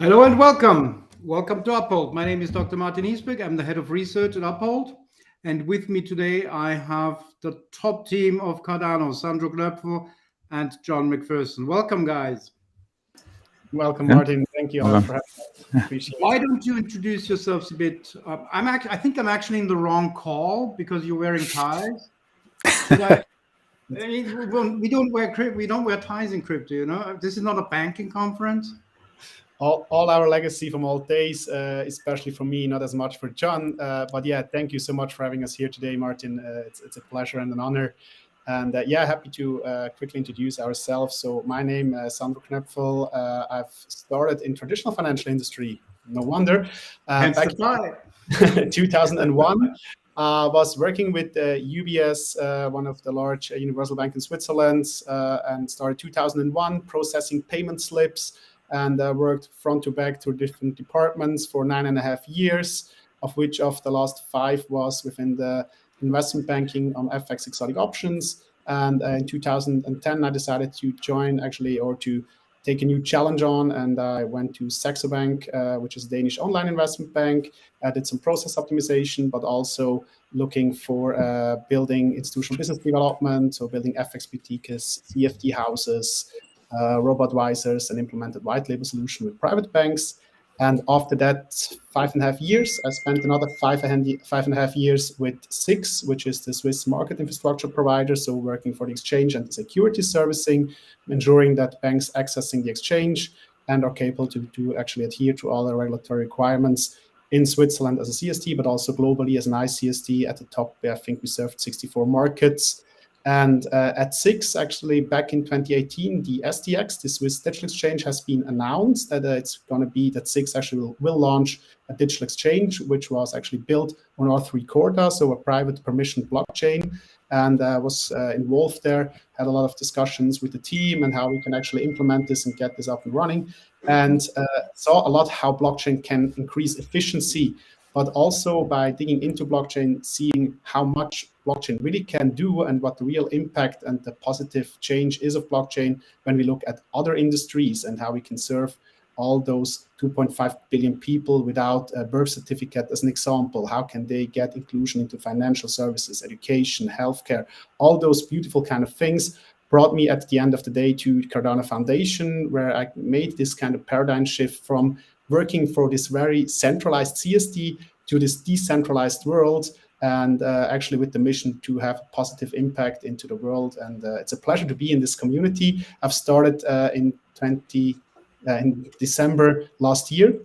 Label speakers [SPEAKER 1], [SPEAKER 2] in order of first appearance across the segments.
[SPEAKER 1] Hello and welcome. Welcome to Uphold. My name is Dr. Martin Hiesbeck. I'm the head of research at Uphold. And with me today, I have the top team of Cardano, Sandro Knöpfer and John McPherson. Welcome, guys.
[SPEAKER 2] Welcome, Martin. Thank you all for having us. Appreciate it.
[SPEAKER 1] Why don't you introduce yourselves a bit? I think I'm actually in the wrong call because you're wearing ties. I mean, we don't wear ties in crypto. You know, this is not a banking conference.
[SPEAKER 2] All our legacy from old days, especially for me, not as much for John. But yeah, thank you so much for having us here today, Martin. It's a pleasure and an honor. And happy to quickly introduce ourselves. So my name is Sandro Knöpfer. I've started in traditional financial industry. No wonder. Back in 2001. Was working with UBS, one of the large universal banks in Switzerland, and started 2001 processing payment slips, and worked front to back through different departments for 9.5 years, of which of the last 5 was within the investment banking on FX exotic options. And in 2010, I decided to join or to take a new challenge on, and I went to Saxo Bank, which is a Danish online investment bank. I did some process optimization, but also looking for building institutional business development, so building FX boutiques, CFD houses, robo-advisors, and implemented white label solution with private banks. And after that 5.5 years, I spent another 5.5 years with SIX, which is the Swiss market infrastructure provider. So working for the exchange and the security servicing, ensuring that banks accessing the exchange and are capable to actually adhere to all the regulatory requirements in Switzerland as a CSD, but also globally as an ICSD. At the top, I think we served 64 markets. And at SIX, actually, back in 2018, the SDX, the Swiss Digital Exchange, has been announced that it's going to be that SIX actually will launch a digital exchange, which was actually built on R3 Corda, so a private permissioned blockchain, and was involved there, had a lot of discussions with the team and how we can actually implement this and get this up and running, and saw a lot how blockchain can increase efficiency, but also by digging into blockchain, seeing how much blockchain really can do and what the real impact and the positive change is of blockchain when we look at other industries and how we can serve all those 2.5 billion people without a birth certificate, as an example. How can they get inclusion into financial services, education, healthcare, all those beautiful kind of things brought me at the end of the day to Cardano Foundation, where I made this kind of paradigm shift from working for this very centralized CSD to this decentralized world, and actually with the mission to have a positive impact into the world. And it's a pleasure to be in this community. I've started in December last year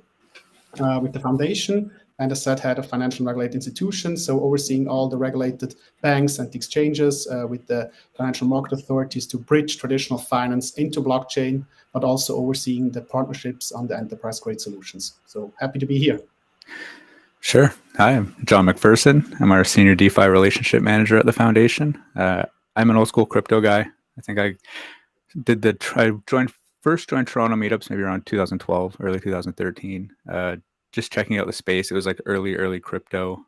[SPEAKER 2] with the foundation, and as said, head of financial and regulated institutions, so overseeing all the regulated banks and exchanges with the financial market authorities to bridge traditional finance into blockchain, but also overseeing the partnerships on the enterprise grade solutions. So happy to be here.
[SPEAKER 3] Sure. Hi, I'm John McPherson. I'm our senior DeFi relationship manager at the foundation. I'm an old school crypto guy. I think I first joined Toronto meetups maybe around 2012, early 2013. Just checking out the space. It was like early crypto.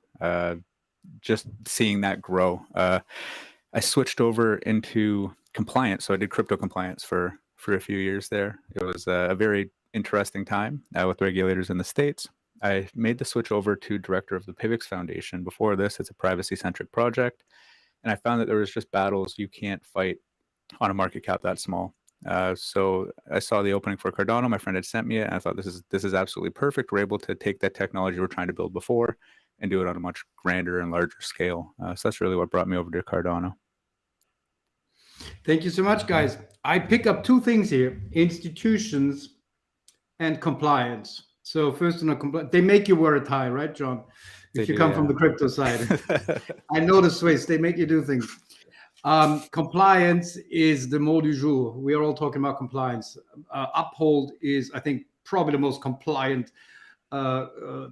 [SPEAKER 3] Just seeing that grow. I switched over into compliance, so I did crypto compliance for a few years there. It was a very interesting time with regulators in the States. I made the switch over to director of the Pivx Foundation. Before this, it's a privacy-centric project. And I found that there was just battles you can't fight on a market cap that small. So I saw the opening for Cardano. My friend had sent me it, and I thought this is absolutely perfect. We're able to take that technology we're trying to build before and do it on a much grander and larger scale. So that's really what brought me over to Cardano.
[SPEAKER 1] Thank you so much, guys. I pick up 2 things here: institutions and compliance. So first on a compliance, they make you wear a tie, right, John? If you come from the crypto side. I know the Swiss, they make you do things. Compliance is the mot du jour. We are all talking about compliance. Uphold is, I think, probably the most compliant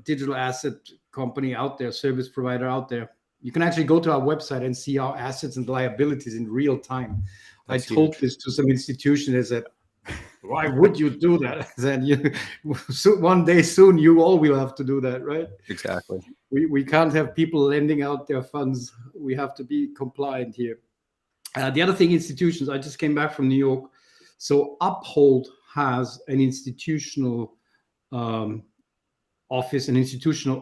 [SPEAKER 1] digital asset company out there, service provider out there. You can actually go to our website and see our assets and liabilities in real time. That's I told this to some institution. They said, why would you do that? Then one day soon, you all will have to do that, right?
[SPEAKER 3] Exactly.
[SPEAKER 1] We can't have people lending out their funds. We have to be compliant here. The other thing, institutions, I just came back from New York. So Uphold has an institutional office, an institutional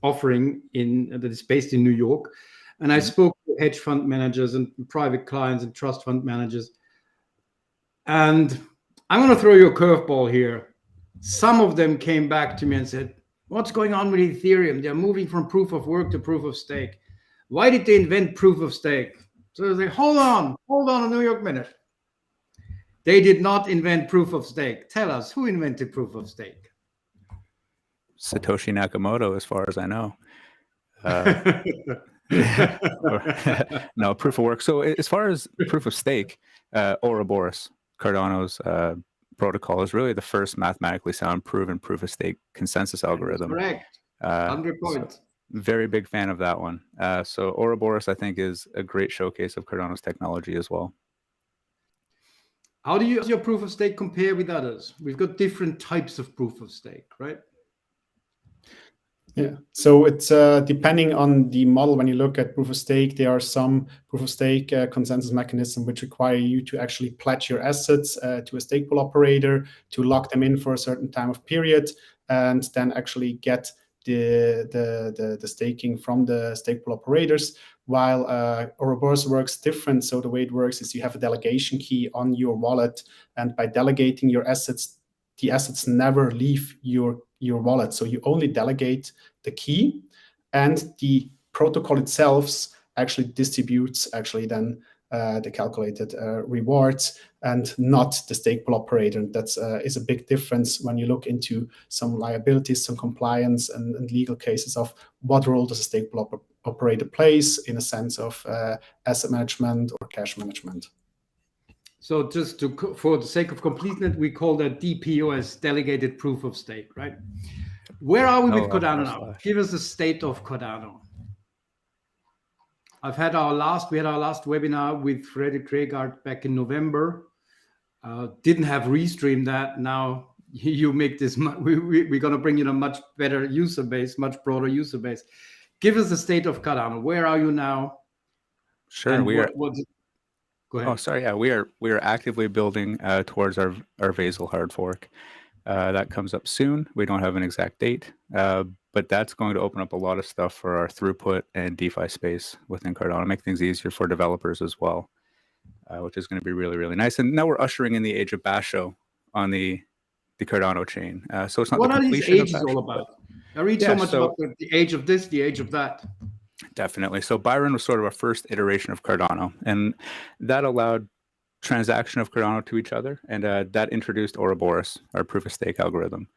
[SPEAKER 1] offering that is based in New York. And I spoke to hedge fund managers and private clients and trust fund managers. And I'm going to throw you a curveball here. Some of them came back to me and said, what's going on with Ethereum? They're moving from proof of work to proof of stake. Why did they invent proof of stake? So they say, hold on a New York minute. They did not invent proof of stake. Tell us, who invented proof of stake?
[SPEAKER 3] Satoshi Nakamoto, as far as I know. No, proof of work. So as far as proof of stake, Ouroboros, Cardano's protocol, is really the first mathematically sound proven proof of stake consensus algorithm.
[SPEAKER 1] Correct. 100 points.
[SPEAKER 3] So very big fan of that one. So Ouroboros, I think, is a great showcase of Cardano's technology as well.
[SPEAKER 1] How does your proof of stake compare with others? We've got different types of proof of stake, right?
[SPEAKER 2] Yeah, so it's depending on the model. When you look at proof of stake, there are some proof of stake consensus mechanisms which require you to actually pledge your assets to a stake pool operator, to lock them in for a certain time of period, and then actually get the staking from the stake pool operators. While Ouroboros works different. So the way it works is you have a delegation key on your wallet, and by delegating your assets, the assets never leave your wallet. So you only delegate the key, and the protocol itself actually distributes then the calculated rewards, and not the stake pool operator. And that is a big difference when you look into some liabilities, some compliance and legal cases of what role does a stake pool operator plays in a sense of asset management or cash management.
[SPEAKER 1] So just for the sake of completeness, we call that DPoS, delegated proof of stake, right? Where are we with Cardano now? Give us the state of Cardano. We had our last webinar with Veritree back in November. Didn't have restreamed that. Now you make this. We're going to bring in a much better user base, much broader user base. Give us the state of Cardano. Where are you now?
[SPEAKER 3] Sure,
[SPEAKER 1] and
[SPEAKER 3] we are.
[SPEAKER 1] Go ahead.
[SPEAKER 3] Oh, sorry. Yeah, we are actively building towards our Basil hard fork. That comes up soon. We don't have an exact date, but that's going to open up a lot of stuff for our throughput and DeFi space within Cardano, make things easier for developers as well, which is going to be really, really nice. And now we're ushering in the age of Basho on the Cardano chain. So it's not
[SPEAKER 1] what
[SPEAKER 3] the completion
[SPEAKER 1] are these ages
[SPEAKER 3] of Basho,
[SPEAKER 1] all about? I read so much about the age of this, the age of that.
[SPEAKER 3] Definitely. So Byron was sort of our first iteration of Cardano, and that allowed transaction of Cardano to each other, and that introduced Ouroboros, our proof of stake algorithm.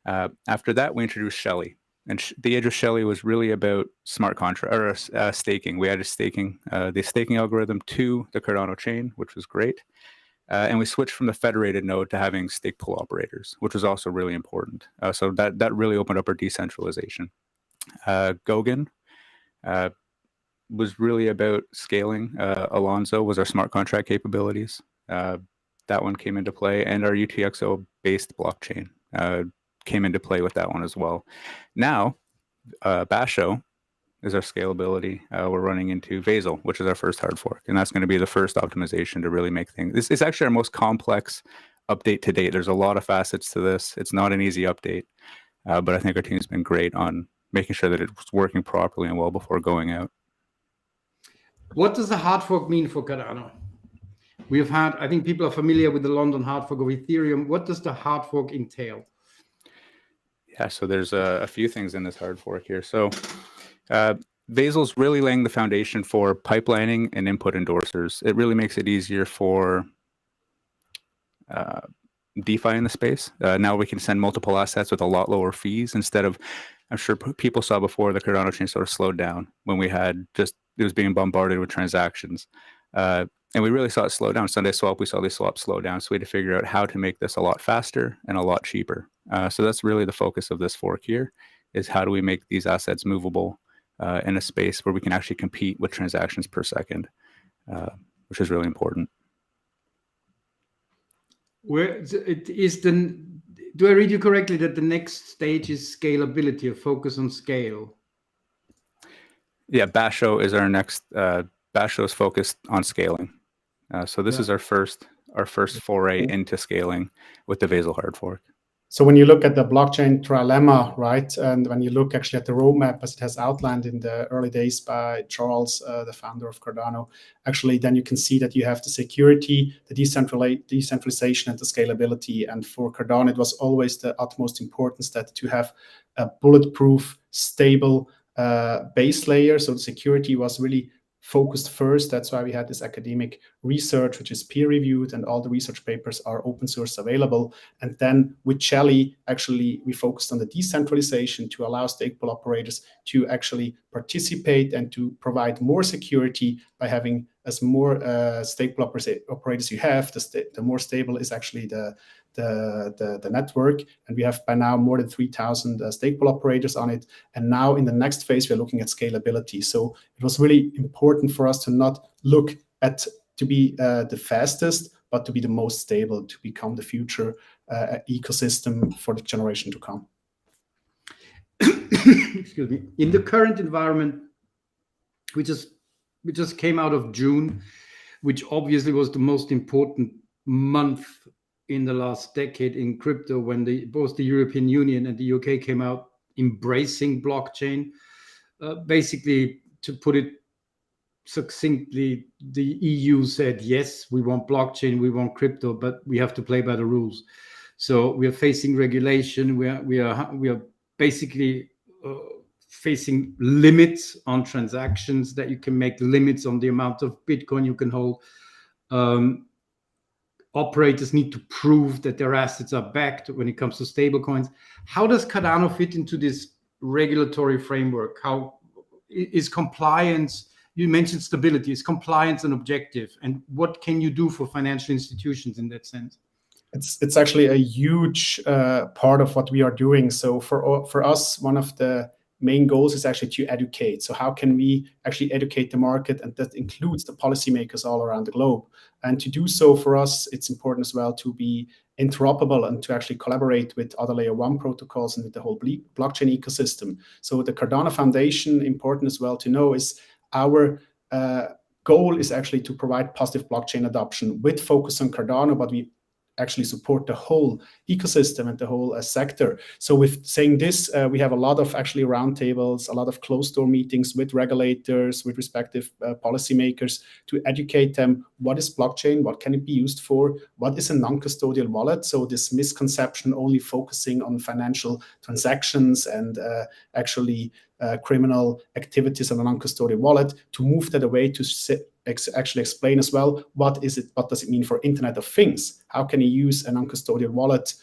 [SPEAKER 3] After that, we introduced Shelley, and the age of Shelley was really about smart contract or staking. We added the staking algorithm to the Cardano chain, which was great, and we switched from the federated node to having stake pool operators, which was also really important. So that really opened up our decentralization. Goguen was really about scaling. Alonzo was our smart contract capabilities. That one came into play, and our UTXO-based blockchain came into play with that one as well. Now, Basho is our scalability. We're running into Basil, which is our first hard fork, and that's going to be the first optimization to really make things. This is actually our most complex update to date. There's a lot of facets to this. It's not an easy update, but I think our team's been great on making sure that it's working properly and well before going out.
[SPEAKER 1] What does the hard fork mean for Cardano? We've had, I think people are familiar with the London hard fork of Ethereum. What does the hard fork entail?
[SPEAKER 3] Yeah, so there's a few things in this hard fork here. So Basil's really laying the foundation for pipelining and input endorsers. It really makes it easier for DeFi in the space. Now we can send multiple assets with a lot lower fees instead of, I'm sure people saw before, the Cardano chain sort of slowed down when we had it was being bombarded with transactions. And we really saw it slow down. Sunday swap, we saw these swaps slow down. So we had to figure out how to make this a lot faster and a lot cheaper. So that's really the focus of this fork here, is how do we make these assets movable in a space where we can actually compete with transactions per second, which is really important.
[SPEAKER 1] Do I read you correctly that the next stage is scalability, a focus on scale?
[SPEAKER 3] Yeah, Basho is our next. Basho is focused on scaling. So this is our first foray into scaling with the Basil hard fork.
[SPEAKER 2] So when you look at the blockchain trilemma, right, and when you look actually at the roadmap as it has outlined in the early days by Charles, the founder of Cardano, actually then you can see that you have the security, the decentralization, and the scalability. And for Cardano, it was always the utmost importance that to have a bulletproof, stable base layer. So the security was really focused first. That's why we had this academic research, which is peer-reviewed, and all the research papers are open source available. And then with Shelly, actually, we focused on the decentralization to allow stable operators to actually participate and to provide more security by having as more stable operators you have, the more stable is actually the network. And we have by now more than 3,000 stable operators on it. And now in the next phase, we're looking at scalability. So it was really important for us to not look at to be the fastest, but to be the most stable, to become the future ecosystem for the generation to come.
[SPEAKER 1] Excuse me. In the current environment, we just came out of June, which obviously was the most important month in the last decade in crypto, when both the European Union and the UK came out embracing blockchain. Basically, to put it succinctly, the EU said, yes, we want blockchain, we want crypto, but we have to play by the rules. So we are facing regulation. We are basically facing limits on transactions, that you can make limits on the amount of Bitcoin you can hold. Operators need to prove that their assets are backed when it comes to stablecoins. How does Cardano fit into this regulatory framework? How is compliance? You mentioned stability. Is compliance an objective? And what can you do for financial institutions in that sense?
[SPEAKER 2] It's actually a huge part of what we are doing. So for us, one of the main goals is actually to educate. So how can we actually educate the market? And that includes the policymakers all around the globe. And to do so, for us, it's important as well to be interoperable and to actually collaborate with other layer 1 protocols and with the whole blockchain ecosystem. So the Cardano Foundation, important as well to know, is our goal is actually to provide positive blockchain adoption with focus on Cardano, but we actually support the whole ecosystem and the whole sector. So with saying this, we have a lot of actually roundtables, a lot of closed door meetings with regulators, with respective policymakers, to educate them what is blockchain, what can it be used for, what is a non-custodial wallet. So this misconception only focusing on financial transactions and actually criminal activities on a non-custodial wallet, to move that away to actually explain as well, what does it mean for Internet of Things? How can you use a non-custodial wallet,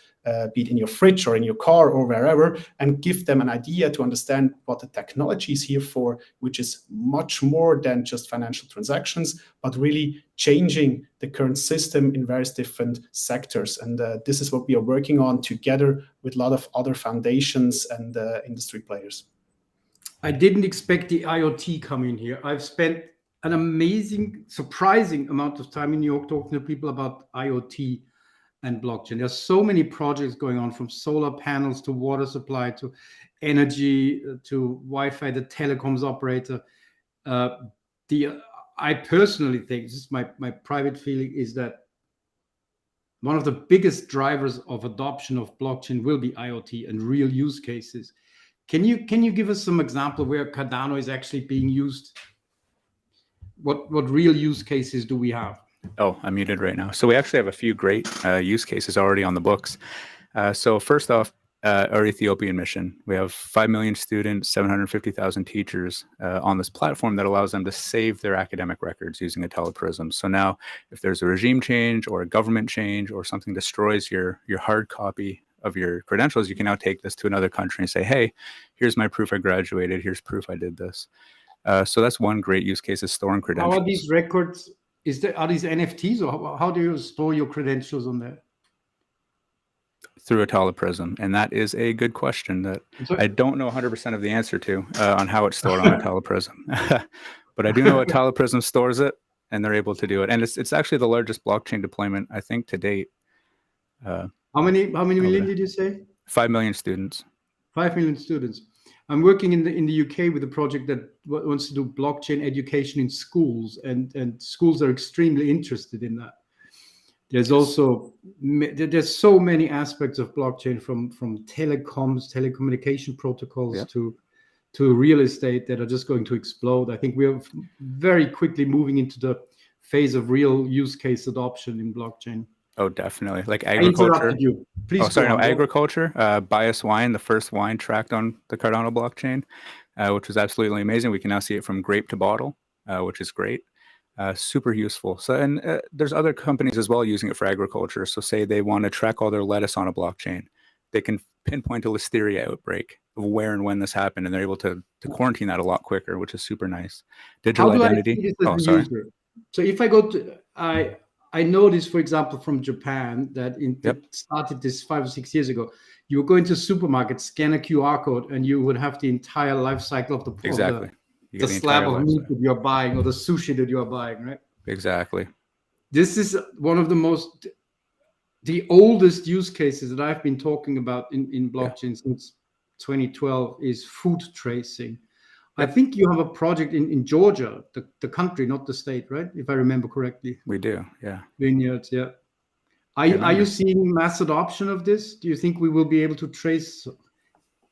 [SPEAKER 2] be it in your fridge or in your car or wherever, and give them an idea to understand what the technology is here for, which is much more than just financial transactions, but really changing the current system in various different sectors. And this is what we are working on together with a lot of other foundations and industry players.
[SPEAKER 1] I didn't expect the IoT coming here. I've spent an amazing, surprising amount of time in New York talking to people about IoT and blockchain. There's so many projects going on, from solar panels to water supply to energy to Wi-Fi, the telecoms operator. I personally think, this is my private feeling, is that one of the biggest drivers of adoption of blockchain will be IoT and real use cases. Can you give us some example where Cardano is actually being used? What real use cases do we have?
[SPEAKER 3] Oh, I'm muted right now. So we actually have a few great use cases already on the books. So first off, our Ethiopian mission. We have 5 million students, 750,000 teachers on this platform that allows them to save their academic records using a teleprism. So now if there's a regime change or a government change or something destroys your hard copy of your credentials, you can now take this to another country and say, hey, here's my proof I graduated. Here's proof I did this. So that's one great use case, is storing credentials.
[SPEAKER 1] How are these records? Are these NFTs, or how do you store your credentials on there?
[SPEAKER 3] Through a teleprism, and that is a good question that I don't know 100% of the answer to on how it's stored on a teleprism. But I do know a teleprism stores it, and they're able to do it. And it's actually the largest blockchain deployment, I think, to date.
[SPEAKER 1] How many million did you say?
[SPEAKER 3] 5 million students.
[SPEAKER 1] 5 million students. I'm working in the UK with a project that wants to do blockchain education in schools, and schools are extremely interested in that. There's also there's so many aspects of blockchain, from telecommunication protocols to real estate, that are just going to explode. I think we are very quickly moving into the phase of real use case adoption in blockchain.
[SPEAKER 3] Oh, definitely. Like agriculture.
[SPEAKER 1] I interrupted you. Please.
[SPEAKER 3] Oh, sorry. No, agriculture. Bias wine, the first wine tracked on the Cardano blockchain, which was absolutely amazing. We can now see it from grape to bottle, which is great. Super useful. So, and there's other companies as well using it for agriculture. So say they want to track all their lettuce on a blockchain. They can pinpoint a listeria outbreak of where and when this happened, and they're able to quarantine that a lot quicker, which is super nice. Digital identity.
[SPEAKER 1] Oh, sorry. User? So if I go to, I noticed, for example, from Japan, that started this 5 or 6 years ago. You would go into a supermarket, scan a QR code, and you would have the entire life cycle of the product.
[SPEAKER 3] Exactly.
[SPEAKER 1] The slab of meat that you're buying, or the sushi that you're buying, right?
[SPEAKER 3] Exactly.
[SPEAKER 1] This is one of the oldest use cases that I've been talking about in blockchain since 2012 is food tracing. I think you have a project in Georgia, the country, not the state, right? If I remember correctly.
[SPEAKER 3] We do, yeah.
[SPEAKER 1] Vineyards, yeah. Are you seeing mass adoption of this? Do you think we will be able to trace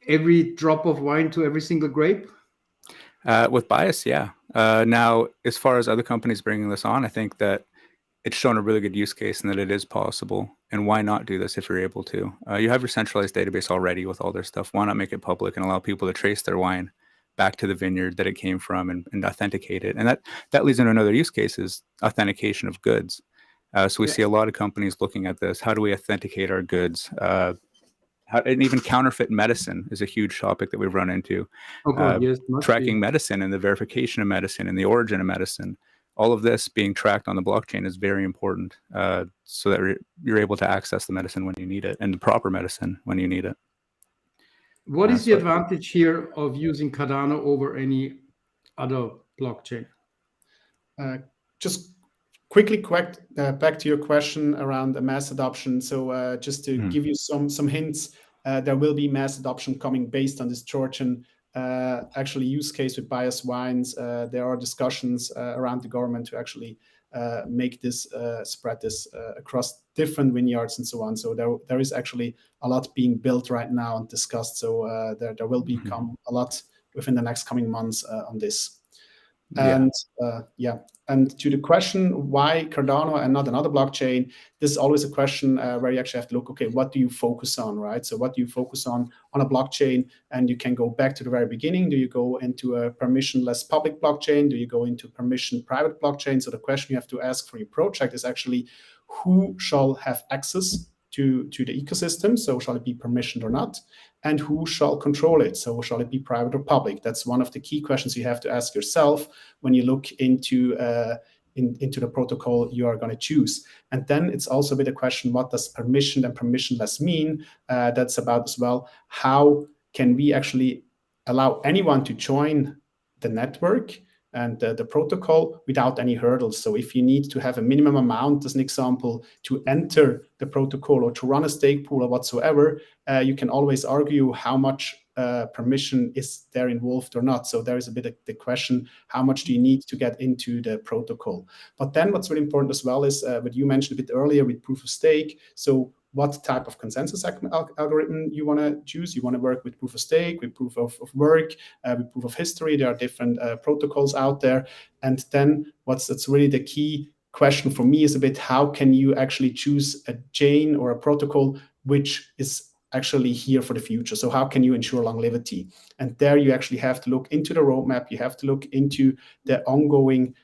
[SPEAKER 1] every drop of wine to every single grape?
[SPEAKER 3] With bias, yeah. Now, as far as other companies bringing this on, I think that it's shown a really good use case and that it is possible. And why not do this if you're able to? You have your centralized database already with all their stuff. Why not make it public and allow people to trace their wine back to the vineyard that it came from and authenticate it? And that leads into another use case, is authentication of goods. So we see a lot of companies looking at this. How do we authenticate our goods? And even counterfeit medicine is a huge topic that we've run into. Tracking medicine and the verification of medicine and the origin of medicine. All of this being tracked on the blockchain is very important, so that you're able to access the medicine when you need it, and the proper medicine when you need it.
[SPEAKER 1] What is the advantage here of using Cardano over any other blockchain?
[SPEAKER 2] Just quickly back to your question around the mass adoption. So just to give you some hints, there will be mass adoption coming based on this Georgian actually use case with bias wines. There are discussions around the government to actually make this spread this across different vineyards and so on. So there is actually a lot being built right now and discussed. So there will become a lot within the next coming months on this. And and to the question, why Cardano and not another blockchain, this is always a question where you actually have to look, okay, what do you focus on, right? So what do you focus on a blockchain? And you can go back to the very beginning. Do you go into a permissionless public blockchain? Do you go into permission private blockchain? So the question you have to ask for your project is actually, who shall have access to the ecosystem? So shall it be permissioned or not? And who shall control it? So shall it be private or public? That's one of the key questions you have to ask yourself when you look into the protocol you are going to choose. And then it's also a bit a question, what does permissioned and permissionless mean? That's about as well, how can we actually allow anyone to join the network and the protocol without any hurdles. So if you need to have a minimum amount, as an example, to enter the protocol or to run a stake pool or whatsoever, you can always argue how much permission is there involved or not. So there is a bit of the question, how much do you need to get into the protocol? But then what's really important as well is what you mentioned a bit earlier with proof of stake. So what type of consensus algorithm you want to choose. You want to work with proof of stake, with proof of work, with proof of history. There are different protocols out there. And then that's really the key question for me is a bit, how can you actually choose a chain or a protocol which is actually here for the future? So how can you ensure longevity? And there you actually have to look into the roadmap. You have to look into the ongoing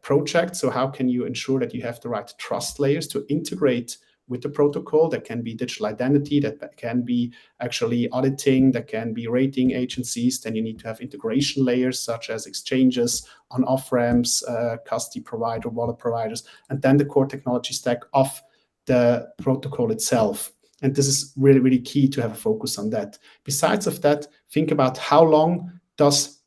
[SPEAKER 2] project. So how can you ensure that you have the right trust layers to integrate with the protocol? That can be digital identity, that can be actually auditing, that can be rating agencies. Then you need to have integration layers such as exchanges, on-off ramps, custody provider, wallet providers, and then the core technology stack of the protocol itself. And this is really, really key to have a focus on that. Besides of that, think about how long does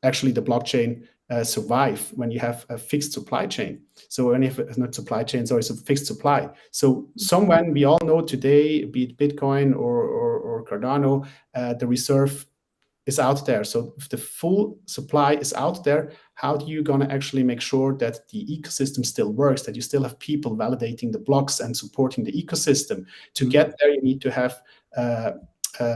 [SPEAKER 2] actually the blockchain survive when you have a fixed supply chain. So when you have not supply chain, so it's a fixed supply. So someone we all know today, be it Bitcoin or Cardano, the reserve is out there. So if the full supply is out there, how do you gonna actually make sure that the ecosystem still works, that you still have people validating the blocks and supporting the ecosystem? To get there, you need to have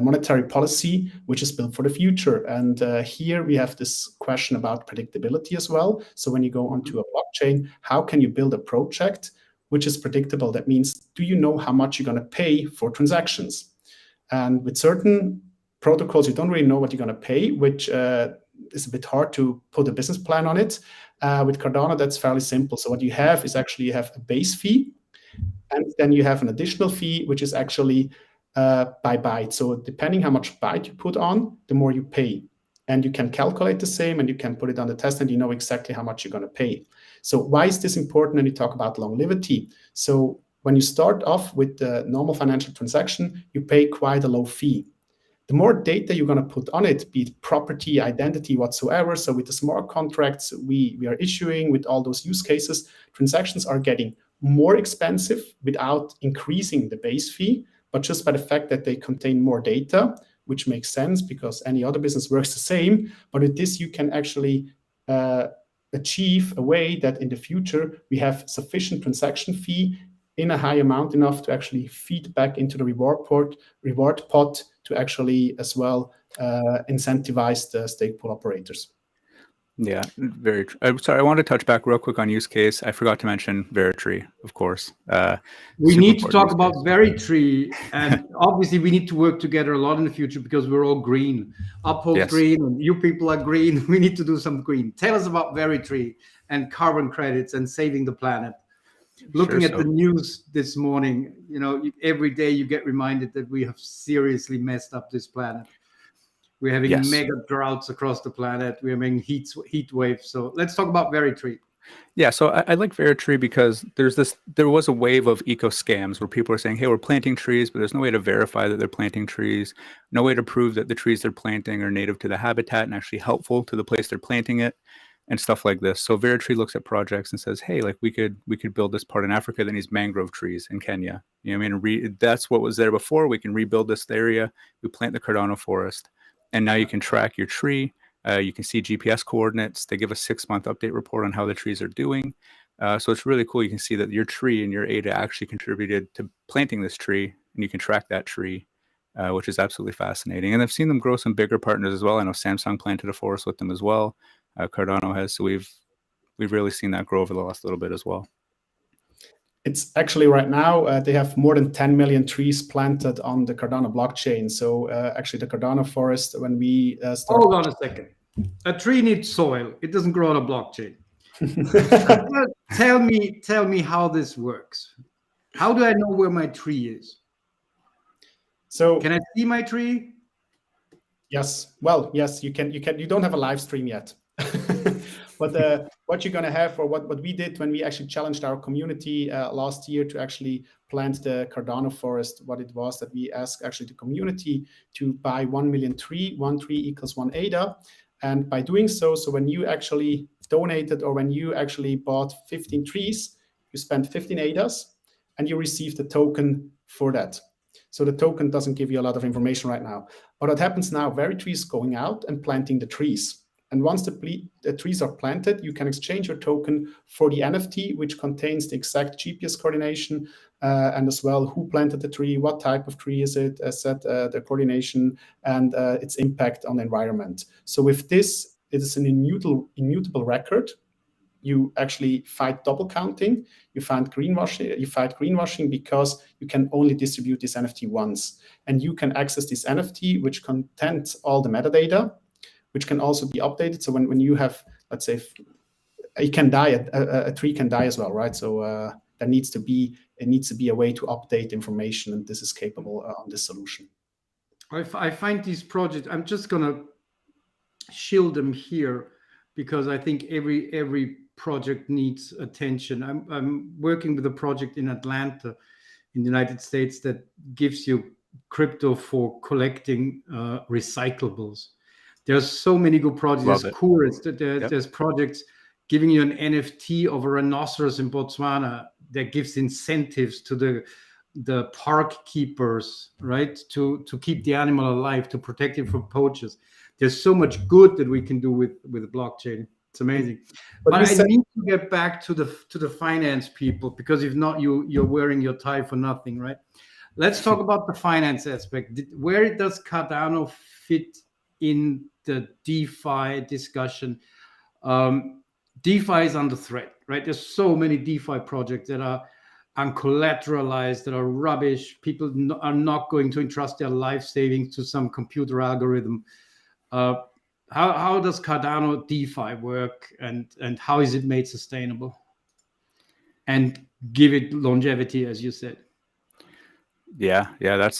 [SPEAKER 2] monetary policy which is built for the future. And here we have this question about predictability as well. So when you go onto a blockchain, how can you build a project which is predictable? That means, do you know how much you're going to pay for transactions? And with certain protocols, you don't really know what you're going to pay, which is a bit hard to put a business plan on it. With Cardano, that's fairly simple. So what you have is actually you have a base fee, and then you have an additional fee, which is actually by byte. So depending how much byte you put on, the more you pay. And you can calculate the same, and you can put it on the test, and you know exactly how much you're going to pay. So why is this important when you talk about longevity? So when you start off with the normal financial transaction, you pay quite a low fee. The more data you're going to put on it, be it property, identity, whatsoever. So with the smart contracts we are issuing, with all those use cases, transactions are getting more expensive without increasing the base fee, but just by the fact that they contain more data, which makes sense because any other business works the same. But with this, you can actually achieve a way that in the future we have sufficient transaction fee in a high amount, enough to actually feed back into the reward pot to actually as well incentivize the stake pool operators.
[SPEAKER 3] Yeah, very true. Sorry, I want to touch back real quick on use case. I forgot to mention Veritree, of course.
[SPEAKER 1] We need to talk about Veritree, and obviously we need to work together a lot in the future because we're all green. Uphold green, and you people are green. We need to do some green. Tell us about Veritree and carbon credits and saving the planet. Looking at the news this morning, you know, every day you get reminded that we have seriously messed up this planet. We're having mega droughts across the planet. We're having heat waves. So let's talk about Veritree.
[SPEAKER 3] Yeah, so I like Veritree because there was a wave of eco scams where people are saying, hey, we're planting trees, but there's no way to verify that they're planting trees, no way to prove that the trees they're planting are native to the habitat and actually helpful to the place they're planting it, and stuff like this. So Veritree looks at projects and says, hey, like we could build this part in Africa that needs mangrove trees in Kenya. You know what I mean? That's what was there before. We can rebuild this area. We plant the Cardano forest. And now you can track your tree. You can see GPS coordinates. They give a 6-month update report on how the trees are doing. So it's really cool. You can see that your tree and your ADA actually contributed to planting this tree, and you can track that tree, which is absolutely fascinating. And I've seen them grow some bigger partners as well. I know Samsung planted a forest with them as well. Cardano has. So we've really seen that grow over the last little bit as well.
[SPEAKER 2] It's actually right now, they have more than 10 million trees planted on the Cardano blockchain. So actually the Cardano forest, when we start...
[SPEAKER 1] Hold on a second. A tree needs soil. It doesn't grow on a blockchain. Tell me how this works. How do I know where my tree is? So can I see my tree?
[SPEAKER 2] Yes. Well, yes, you can. You don't have a live stream yet. But what you're going to have, or what we did when we actually challenged our community last year to actually plant the Cardano forest, what it was that we asked actually the community to buy 1 million tree, 1 tree equals 1 ADA. And by doing so when you actually donated, or when you actually bought 15 trees, you spent 15 ADAs and you received a token for that. So the token doesn't give you a lot of information right now. But what happens now, Veritree is going out and planting the trees. And once the trees are planted, you can exchange your token for the NFT, which contains the exact GPS coordination and as well who planted the tree, what type of tree is it, the coordination and its impact on the environment. So with this, it is an immutable record. You actually fight double counting. You fight greenwashing because you can only distribute this NFT once, and you can access this NFT, which contains all the metadata, which can also be updated. So when you have, let's say, it can die, a tree can die as well, right? So there needs to be a way to update information, and this is capable on this solution.
[SPEAKER 1] I find these projects, I'm just gonna shield them here because I think every project needs attention. I'm working with a project in Atlanta, in the United States, that gives you crypto for collecting recyclables. There's so many good projects. There's projects giving you an NFT of a rhinoceros in Botswana that gives incentives to the park keepers, right? To keep the animal alive, to protect it from poachers. there's so much good that we can do with the blockchain. It's amazing. But I need to get back to the finance people, because if not, you're wearing your tie for nothing, right? Let's talk about the finance aspect. Where does Cardano fit in the DeFi discussion? DeFi is under threat, right? There's so many DeFi projects that are uncollateralized, that are rubbish. People are not going to entrust their life savings to some computer algorithm. How does Cardano DeFi work, and how is it made sustainable and give it longevity, as you said?
[SPEAKER 3] Yeah, that's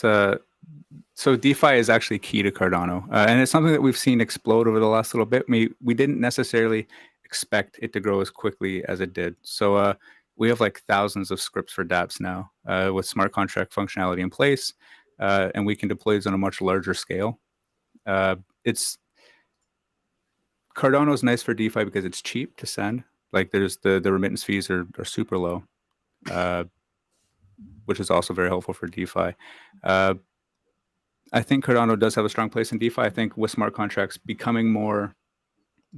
[SPEAKER 3] so DeFi is actually key to Cardano, and it's something that we've seen explode over the last little bit. We didn't necessarily expect it to grow as quickly as it did. So we have like thousands of scripts for dApps now with smart contract functionality in place, and we can deploy these on a much larger scale. Cardano is nice for DeFi because it's cheap to send. Like there's the remittance fees are super low, which is also very helpful for DeFi. I think Cardano does have a strong place in DeFi. I think with smart contracts becoming more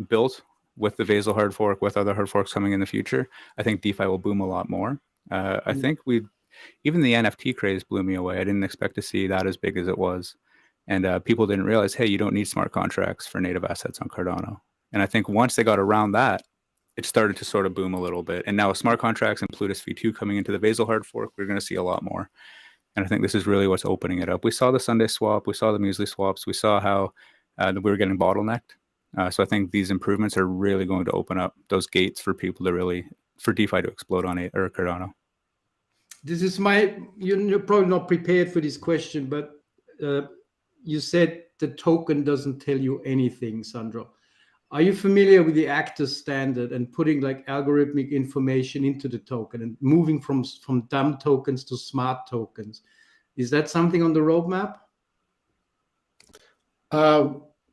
[SPEAKER 3] built with the Basil hard fork, with other hard forks coming in the future, I think DeFi will boom a lot more. I think even the NFT craze blew me away. I didn't expect to see that as big as it was. And people didn't realize, hey, you don't need smart contracts for native assets on Cardano. And I think once they got around that, it started to sort of boom a little bit. And now with smart contracts and Plutus V2 coming into the Basil hard fork, we're going to see a lot more. And I think this is really what's opening it up. We saw the Sunday swap, we saw the Muesli swaps, we saw how we were getting bottlenecked. So I think these improvements are really going to open up those gates for people to for DeFi to explode on Cardano.
[SPEAKER 1] This is you're probably not prepared for this question, but you said the token doesn't tell you anything, Sandro. Are you familiar with the Actor standard and putting like algorithmic information into the token and moving from dumb tokens to smart tokens? Is that something on the roadmap?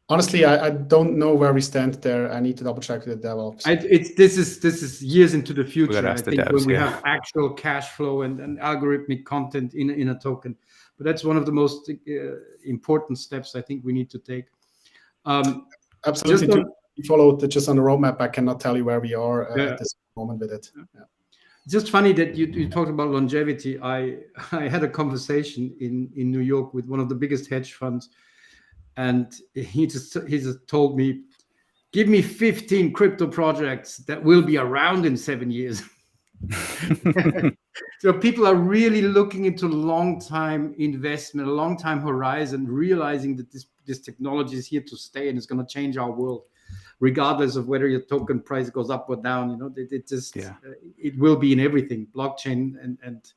[SPEAKER 2] Honestly, I don't know where we stand there. I need to double check with the DevOps.
[SPEAKER 1] This is years into the future. I think
[SPEAKER 3] devs,
[SPEAKER 1] when we have actual cash flow and algorithmic content in a token. But that's one of the most important steps I think we need to take.
[SPEAKER 2] Absolutely. Follow just on the roadmap. I cannot tell you where we are at this moment with it. Yeah.
[SPEAKER 1] Just funny that you talked about longevity. I had a conversation in New York with one of the biggest hedge funds, and he just told me, give me 15 crypto projects that will be around in 7 years. So people are really looking into long-time investment, a long-time horizon, realizing that this technology is here to stay and it's going to change our world, regardless of whether your token price goes up or down. It will be in everything. Blockchain and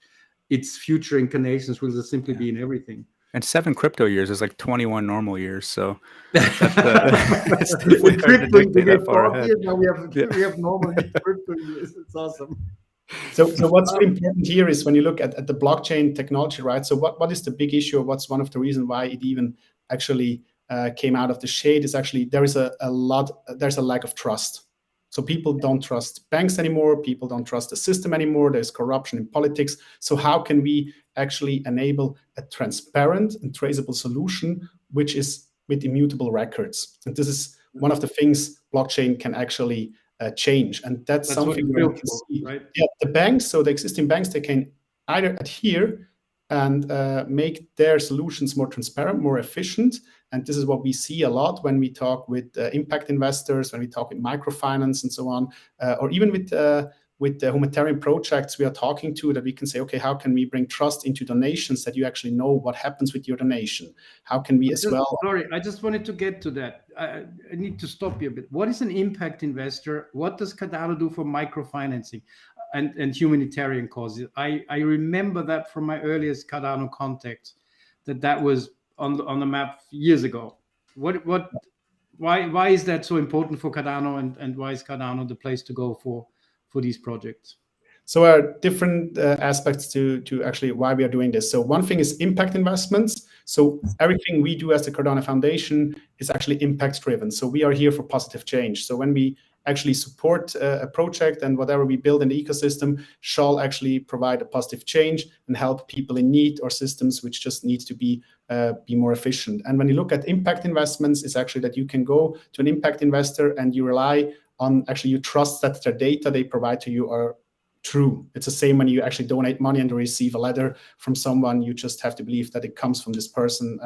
[SPEAKER 1] its future incarnations will just simply be in everything.
[SPEAKER 3] And 7 crypto years is like 21 normal years. So
[SPEAKER 1] with crypto, now we have normal crypto years. It's awesome.
[SPEAKER 2] So what's really important here is when you look at the blockchain technology, right? So what is the big issue? What's one of the reasons why it even actually came out of the shade is actually there's a lack of trust. So people don't trust banks anymore. People don't trust the system anymore. There's corruption in politics. So how can we actually enable a transparent and traceable solution, which is with immutable records? And this is one of the things blockchain can actually change. And that's something we can see. Right? Yeah, the banks, so the existing banks, they can either adhere and make their solutions more transparent, more efficient. And this is what we see a lot when we talk with impact investors, when we talk with microfinance and so on, or even with the humanitarian projects we are talking to, that we can say, okay, how can we bring trust into donations, that you actually know what happens with your donation? How can we
[SPEAKER 1] Sorry, I just wanted to get to that. I need to stop you a bit. What is an impact investor? What does Cardano do for microfinancing and humanitarian causes? I remember that from my earliest Cardano contacts, that was on the map years ago. Why is that so important for Cardano, and why is Cardano the place to go for these projects?
[SPEAKER 2] So there are different aspects to actually why we are doing this. So one thing is impact investments. So everything we do as the Cardano Foundation is actually impact driven. So we are here for positive change. So when we actually support a project, and whatever we build in the ecosystem shall actually provide a positive change and help people in need, or systems which just need to be be more efficient. And when you look at impact investments, it's actually that you can go to an impact investor and you rely on, actually you trust that their data they provide to you are true. It's the same when you actually donate money and receive a letter from someone. You just have to believe that it comes from this person,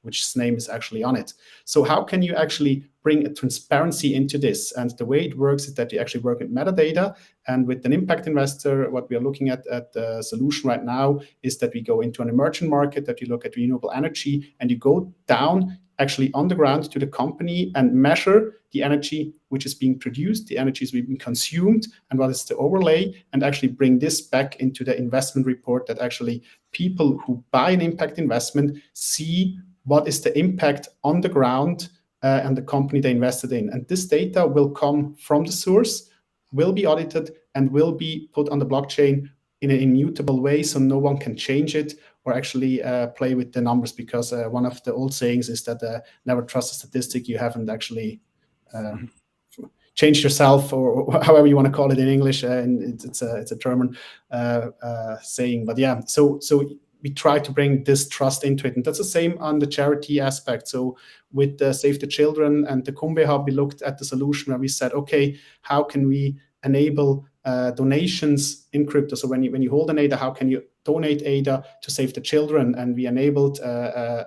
[SPEAKER 2] which name is actually on it. So how can you actually bring a transparency into this? And the way it works is that you actually work with metadata. And with an impact investor, what we are looking at the solution right now is that we go into an emerging market, that you look at renewable energy, and you go down actually on the ground to the company and measure the energy which is being produced, the energy is being consumed, and what is the overlay, and actually bring this back into the investment report, that actually people who buy an impact investment see what is the impact on the ground and the company they invested in. And this data will come from the source, will be audited, and will be put on the blockchain in an immutable way, so no one can change it or actually play with the numbers, because one of the old sayings is that never trust a statistic you haven't actually changed yourself, or however you want to call it in English, and it's a German saying. But yeah, so we try to bring this trust into it, and that's the same on the charity aspect. So with Save the Children and the Kumbe Hub, we looked at the solution where we said, okay, how can we enable donations in crypto? So when you hold an ADA, how can you donate ADA to Save the Children? And we enabled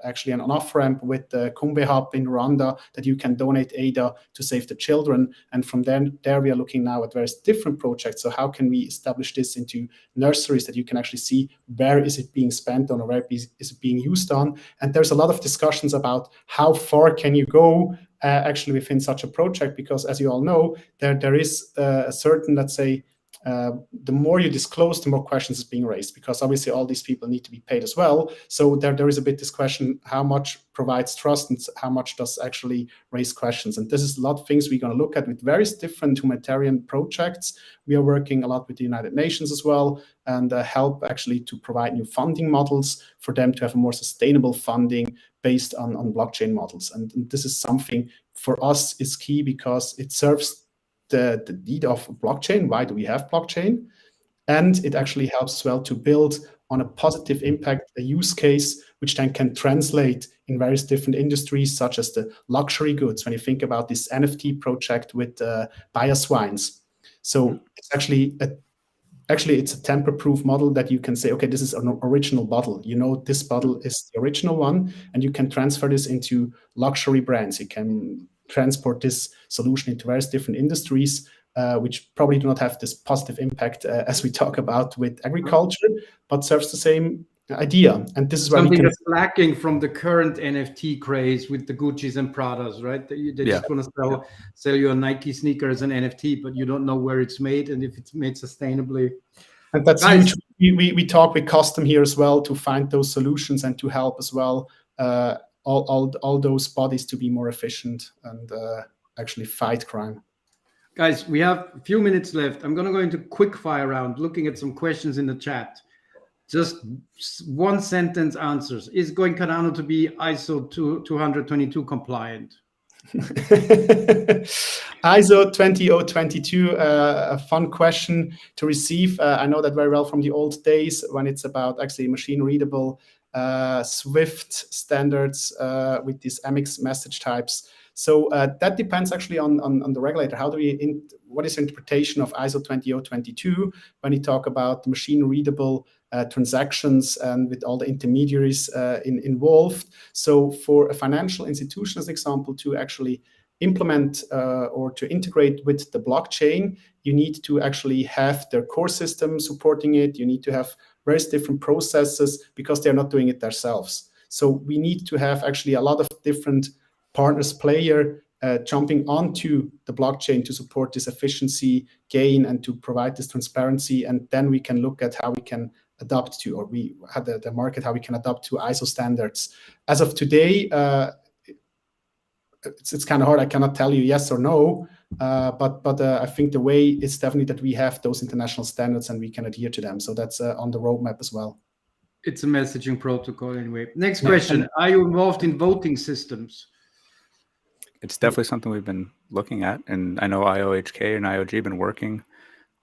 [SPEAKER 2] actually an off-ramp with the Kumbe Hub in Rwanda, that you can donate ADA to Save the Children. And from there we are looking now at various different projects. So how can we establish this into nurseries, that you can actually see where is it being spent on, or where is it being used on? And there's a lot of discussions about how far can you go actually within such a project, because as you all know, there is a certain, let's say, the more you disclose, the more questions is being raised, because obviously all these people need to be paid as well. So there is a bit this question, how much provides trust and how much does actually raise questions? And this is a lot of things we're going to look at with various different humanitarian projects. We are working a lot with the United Nations as well, and help actually to provide new funding models for them to have a more sustainable funding based on blockchain models. And this is something for us is key, because it serves the need of blockchain. Why do we have blockchain? And it actually helps as well to build on a positive impact, a use case, which then can translate in various different industries, such as the luxury goods. When you think about this NFT project with bias wines. So it's actually it's a tamper-proof model that you can say, okay, this is an original bottle. You know, this bottle is the original one, and you can transfer this into luxury brands. You can transport this solution into various different industries, which probably do not have this positive impact as we talk about with agriculture, but serves the same idea. And this is where
[SPEAKER 1] something that's lacking from the current NFT craze with the Gucci's and Pradas, right? They just want to sell you a Nike sneaker as an NFT, but you don't know where it's made and if it's made sustainably.
[SPEAKER 2] And that's huge. We talk with custom here as well to find those solutions and to help as well all those bodies to be more efficient and actually fight crime.
[SPEAKER 1] Guys, we have a few minutes left. I'm going to go into quick fire round, looking at some questions in the chat. Just one sentence answers. Is going Cardano to be ISO 20022 compliant?
[SPEAKER 2] ISO 20022, a fun question to receive. I know that very well from the old days when it's about actually machine readable Swift standards with these MX message types. So that depends actually on the regulator. What is the interpretation of ISO 20022 when you talk about machine readable transactions and with all the intermediaries involved? So for a financial institution, as an example, to actually implement or to integrate with the blockchain, you need to actually have their core system supporting it. You need to have various different processes because they're not doing it themselves. So we need to have actually a lot of different partners, player jumping onto the blockchain to support this efficiency gain and to provide this transparency. And then we can look at how we can adapt to, or we have the market, how we can adapt to ISO standards. As of today, it's kind of hard. I cannot tell you yes or no, but I think the way is definitely that we have those international standards and we can adhere to them. So that's on the roadmap as well.
[SPEAKER 1] It's a messaging protocol anyway. Next question. Are you involved in voting systems?
[SPEAKER 3] It's definitely something we've been looking at. And I know IOHK and IOG have been working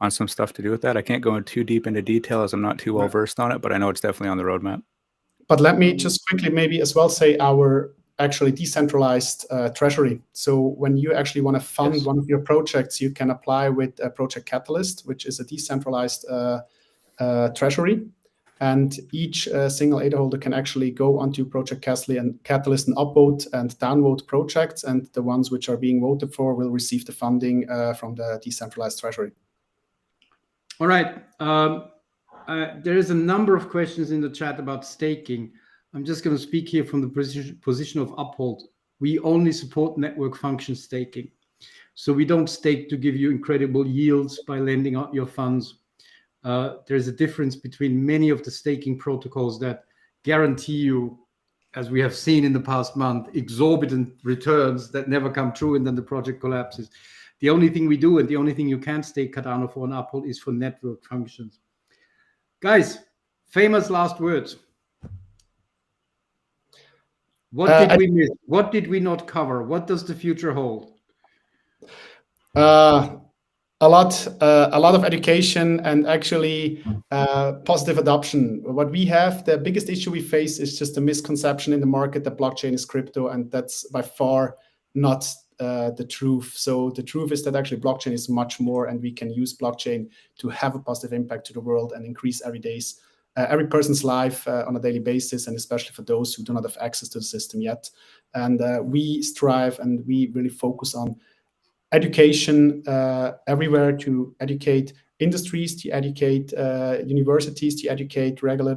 [SPEAKER 3] on some stuff to do with that. I can't go too deep into detail as I'm not too well versed on it, but I know it's definitely on the roadmap.
[SPEAKER 2] But let me just quickly maybe as well say our actually decentralized treasury. So when you actually want to fund one of your projects, you can apply with a Project Catalyst, which is a decentralized treasury. And each single ADA holder can actually go onto Project Catalyst and upvote and downvote projects. And the ones which are being voted for will receive the funding from the decentralized treasury.
[SPEAKER 1] All right. There is a number of questions in the chat about staking. I'm just going to speak here from the position of Uphold. We only support network function staking. So we don't stake to give you incredible yields by lending out your funds. There's a difference between many of the staking protocols that guarantee you, as we have seen in the past month, exorbitant returns that never come true and then the project collapses. The only thing we do and the only thing you can stake Cardano for an Uphold is for network functions. Guys, famous last words. What did we miss? What did we not cover? What does the future hold?
[SPEAKER 2] A lot of education and actually positive adoption. What we have, the biggest issue we face is just a misconception in the market that blockchain is crypto, and that's by far not the truth. So the truth is that actually blockchain is much more, and we can use blockchain to have a positive impact to the world and increase every person's life on a daily basis, and especially for those who do not have access to the system yet. And we strive and we really focus on education everywhere, to educate industries, to educate universities, to educate regular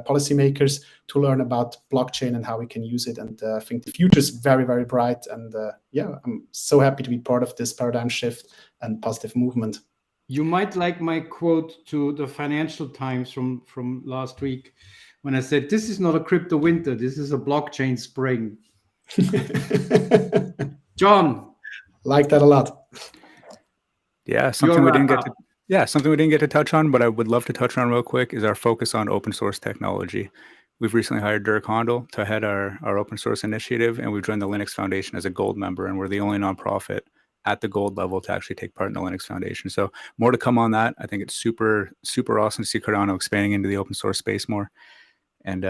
[SPEAKER 2] policymakers to learn about blockchain and how we can use it. And I think the future is very, very bright. And yeah, I'm so happy to be part of this paradigm shift and positive movement.
[SPEAKER 1] You might like my quote to the Financial Times from last week when I said, this is not a crypto winter, this is a blockchain spring. John.
[SPEAKER 2] Like that a lot.
[SPEAKER 3] Yeah, something we didn't get to touch on, but I would love to touch on real quick is our focus on open source technology. We've recently hired Dirk Hondel to head our open source initiative, and we've joined the Linux Foundation as a gold member, and we're the only nonprofit at the gold level to actually take part in the Linux Foundation. So more to come on that. I think it's super, super awesome to see Cardano expanding into the open source space more. And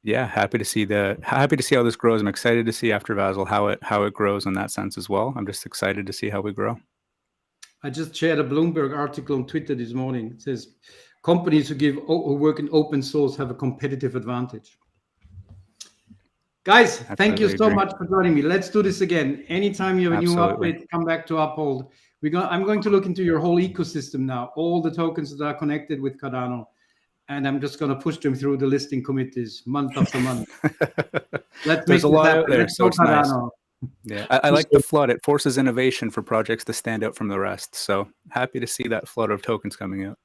[SPEAKER 3] yeah, happy to see how this grows. I'm excited to see after Basil how it grows in that sense as well. I'm just excited to see how we grow.
[SPEAKER 1] I just shared a Bloomberg article on Twitter this morning. It says companies who work in open source have a competitive advantage. Guys, thank you so much for joining me. Let's do this again. Anytime you have a new update, come back to Uphold. I'm going to look into your whole ecosystem now, all the tokens that are connected with Cardano. And I'm just going to push them through the listing committees month after month.
[SPEAKER 3] There's a lot out there, so it's nice. Yeah, I like the flood. It forces innovation for projects to stand out from the rest. So happy to see that flood of tokens coming out.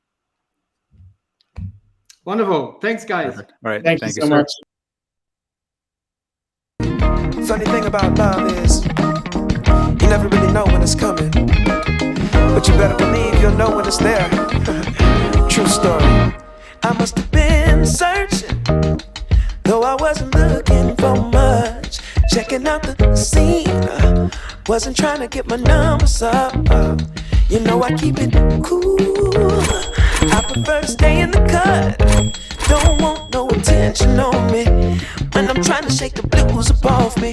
[SPEAKER 1] Wonderful. Thanks, guys.
[SPEAKER 3] Perfect. All right.
[SPEAKER 2] Thank you so much.
[SPEAKER 4] Funny thing about love is you never really know when it's coming, but you better believe you'll know when it's there. True story. I must have been searching, though I wasn't looking for much. Checking out the scene, wasn't trying to get my numbers up. You know I keep it cool. I prefer to stay in the cut. Don't want no attention on me when I'm trying to shake the blues up off me.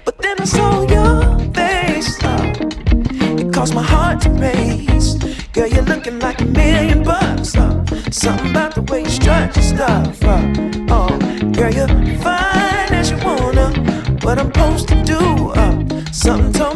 [SPEAKER 4] But then I saw your face, it caused my heart to race. Girl, you're looking like $1 million. Something about the way you strut your stuff. Oh, girl, you're fine as you wanna. What I'm supposed to do? Something told me